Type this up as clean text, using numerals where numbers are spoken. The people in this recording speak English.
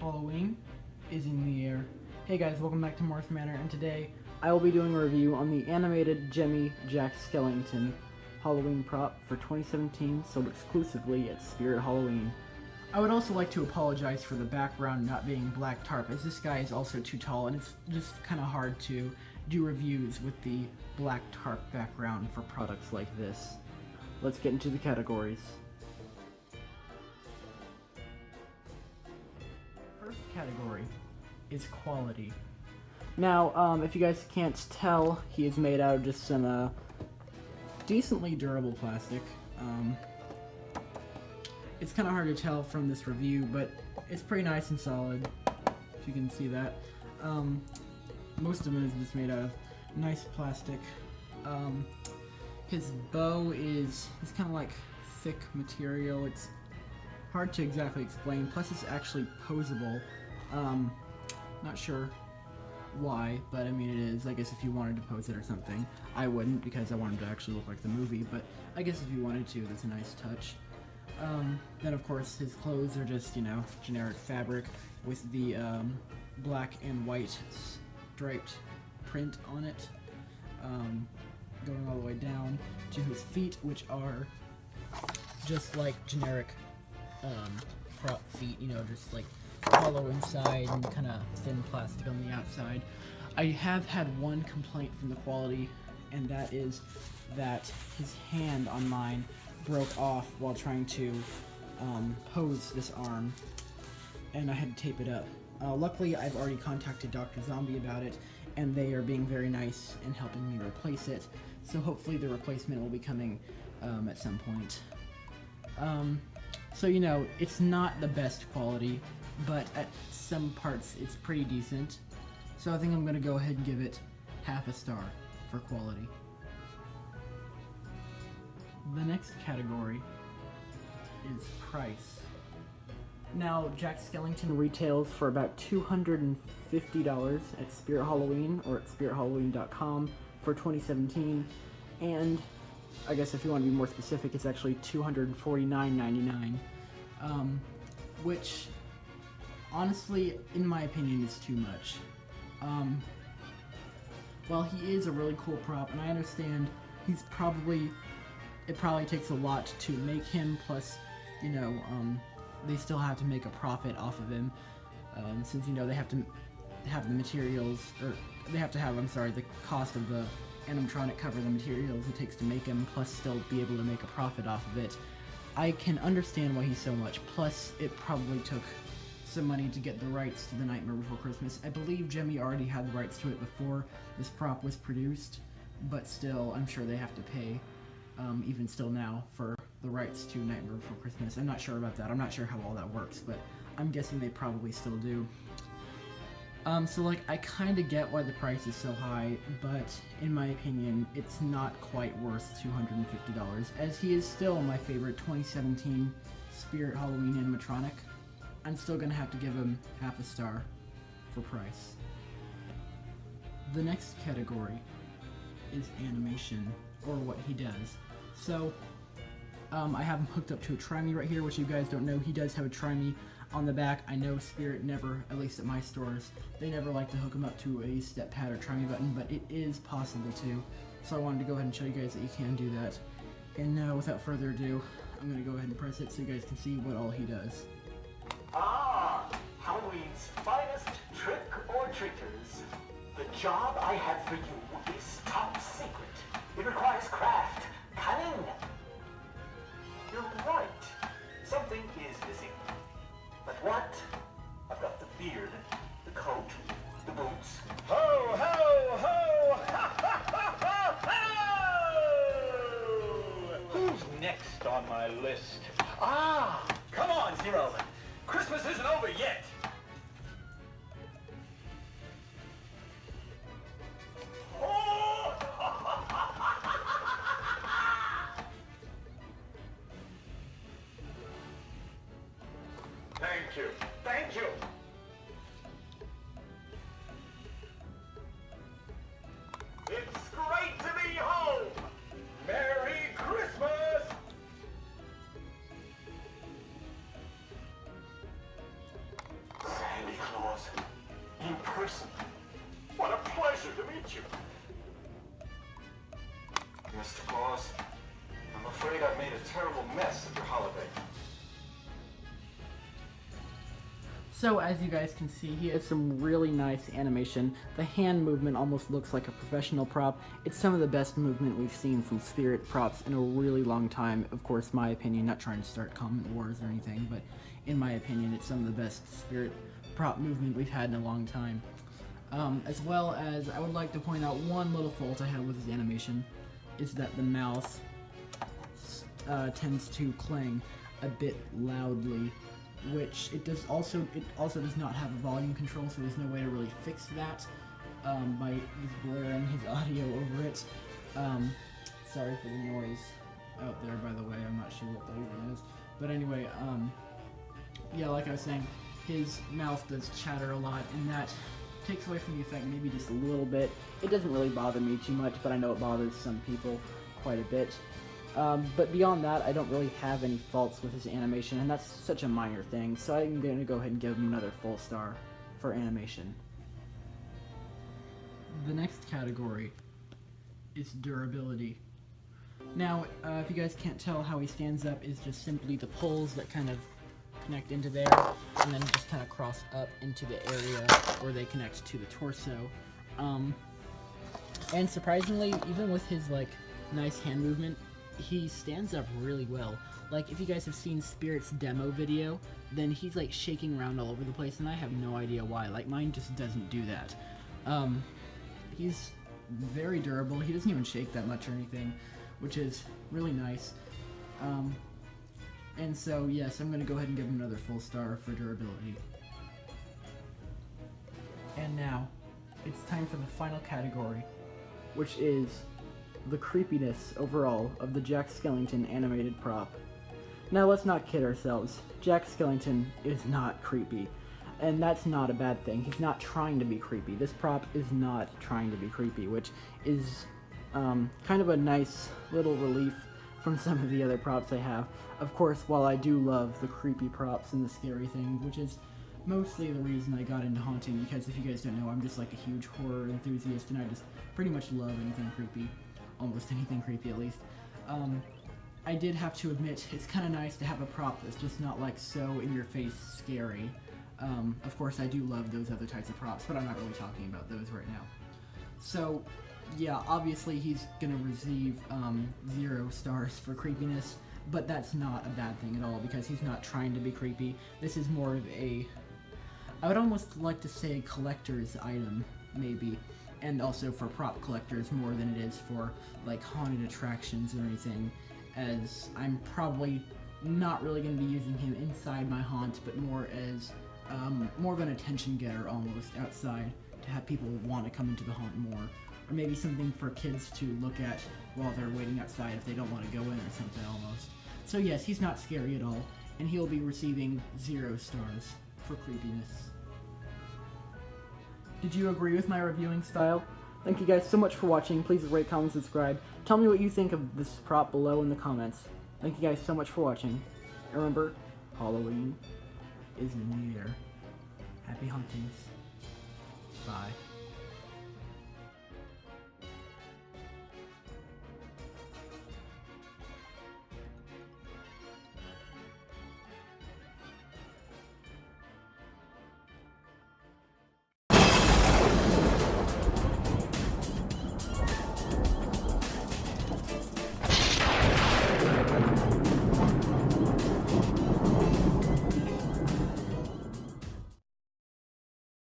Halloween is in the air. Hey guys, welcome back to Manor, and today I will be doing a review on the animated Gemmy Jack Skellington Halloween prop for 2017, sold exclusively at Spirit Halloween. I would also like to apologize for the background not being black tarp, as this guy is also too tall and it's just kind of hard to do reviews with the black tarp background for products like this. Let's get into the categories. First category is quality. Now, if you guys can't tell, he is made out of just some decently durable plastic. It's kind of hard to tell from this review, but it's pretty nice and solid, if you can see that. Most of it is just made out of nice plastic. His bow is kind of like thick material. It's hard to exactly explain, plus it's actually posable. Not sure why, but I mean it is. I guess if you wanted to pose it or something. I wouldn't, because I wanted to actually look like the movie, but I guess if you wanted to, that's a nice touch. Then of course his clothes are just, you know, generic fabric with the black and white striped print on it, going all the way down to his feet, which are just like generic prop feet, you know, just like hollow inside and kind of thin plastic on the outside. I have had one complaint from the quality, and that is that his hand on mine broke off while trying to pose this arm, and I had to tape it up. Luckily, I've already contacted Dr. Zombie about it, and they are being very nice in helping me replace it, so hopefully the replacement will be coming at some point. So, you know, it's not the best quality, but at some parts it's pretty decent, so I think I'm going to go ahead and give it half a star for quality. The next category is price. Now, Jack Skellington retails for about $250 at Spirit Halloween or at spirithalloween.com for 2017, and I guess if you want to be more specific, it's actually $249.99, which honestly, in my opinion, is too much. While he is a really cool prop, and I understand it probably takes a lot to make him, plus, you know, they still have to make a profit off of him, since, you know, they have to have the materials, or they have to have, the cost of the animatronic cover the materials it takes to make him, plus still be able to make a profit off of it. I can understand why he's so much, plus it probably took some money to get the rights to The Nightmare Before Christmas. I believe Gemmy already had the rights to it before this prop was produced, but still, I'm sure they have to pay, even still now, for the rights to Nightmare Before Christmas. I'm not sure about that. I'm not sure how all that works, but I'm guessing they probably still do. So, like, I kind of get why the price is so high, but in my opinion, it's not quite worth $250, as he is still my favorite 2017 Spirit Halloween animatronic. I'm still gonna have to give him half a star for price. The next category is animation, or what he does. So, I have him hooked up to a try-me right here, which you guys don't know. He does have a try-me on the back. I know Spirit never, at least at my stores, they never like to hook him up to a step pad or try-me button, but it is possible to. So I wanted to go ahead and show you guys that you can do that. And now, without further ado, I'm going to go ahead and press it so you guys can see what all he does. Ah, Halloween's finest trick-or-treaters. The job I have for you is top secret. It requires craft, cunning. You're right. Something is missing. But what? I've got the beard, the coat, the boots. Ho, ho, ho! Ha, ha, ha, ha, ho! Who's next on my list? Ah, come on, Zero. Christmas isn't over yet. Thank you. Thank you. It's great to be home. Merry Christmas. Thank person. What a pleasure to meet you. Mr. Claus, I'm afraid I've made a terrible mess of your holiday. So as you guys can see, he has some really nice animation. The hand movement almost looks like a professional prop. It's some of the best movement we've seen from spirit props in a really long time. Of course, my opinion, not trying to start comment wars or anything, but in my opinion, it's some of the best spirit prop movement we've had in a long time. As well as, I would like to point out one little fault I have with his animation, is that the mouth tends to clang a bit loudly, which it also does not have a volume control, so there's no way to really fix that by just blaring his audio over it. Sorry for the noise out there, by the way. I'm not sure what that even is, but anyway, yeah, like I was saying, his mouth does chatter a lot, and that takes away from the effect maybe just a little bit. It doesn't really bother me too much, but I know it bothers some people quite a bit. But beyond that, I don't really have any faults with his animation, and that's such a minor thing, so I'm going to go ahead and give him another full star for animation. The next category is durability. Now, if you guys can't tell, how he stands up is just simply the poles that kind of connect into there, and then just kind of cross up into the area where they connect to the torso. And surprisingly, even with his, like, nice hand movement, he stands up really well. Like, if you guys have seen Spirit's demo video, then he's, like, shaking around all over the place, and I have no idea why. Like, mine just doesn't do that. He's very durable. He doesn't even shake that much or anything, which is really nice. And so, yes, I'm going to go ahead and give him another full star for durability. And now, it's time for the final category, which is the creepiness overall of the Jack Skellington animated prop. Now, let's not kid ourselves. Jack Skellington is not creepy, and that's not a bad thing. He's not trying to be creepy. This prop is not trying to be creepy, which is kind of a nice little relief from some of the other props I have. Of course, while I do love the creepy props and the scary things, which is mostly the reason I got into haunting, because if you guys don't know, I'm just like a huge horror enthusiast, and I just pretty much love anything creepy. Almost anything creepy, at least. I did have to admit, it's kind of nice to have a prop that's just not like so in-your-face scary. Of course, I do love those other types of props, but I'm not really talking about those right now. So, yeah, obviously he's gonna receive 0 stars for creepiness, but that's not a bad thing at all, because he's not trying to be creepy. This is more of a, I would almost like to say, collector's item, maybe. And also for prop collectors more than it is for, like, haunted attractions or anything, as I'm probably not really going to be using him inside my haunt, but more as more of an attention getter almost outside, to have people want to come into the haunt more. Or maybe something for kids to look at while they're waiting outside if they don't want to go in or something almost. So yes, he's not scary at all, and he'll be receiving 0 stars for creepiness. Did you agree with my reviewing style? Thank you guys so much for watching. Please rate, comment, subscribe. Tell me what you think of this prop below in the comments. Thank you guys so much for watching. And remember, Halloween is in the air. Happy hauntings. Bye.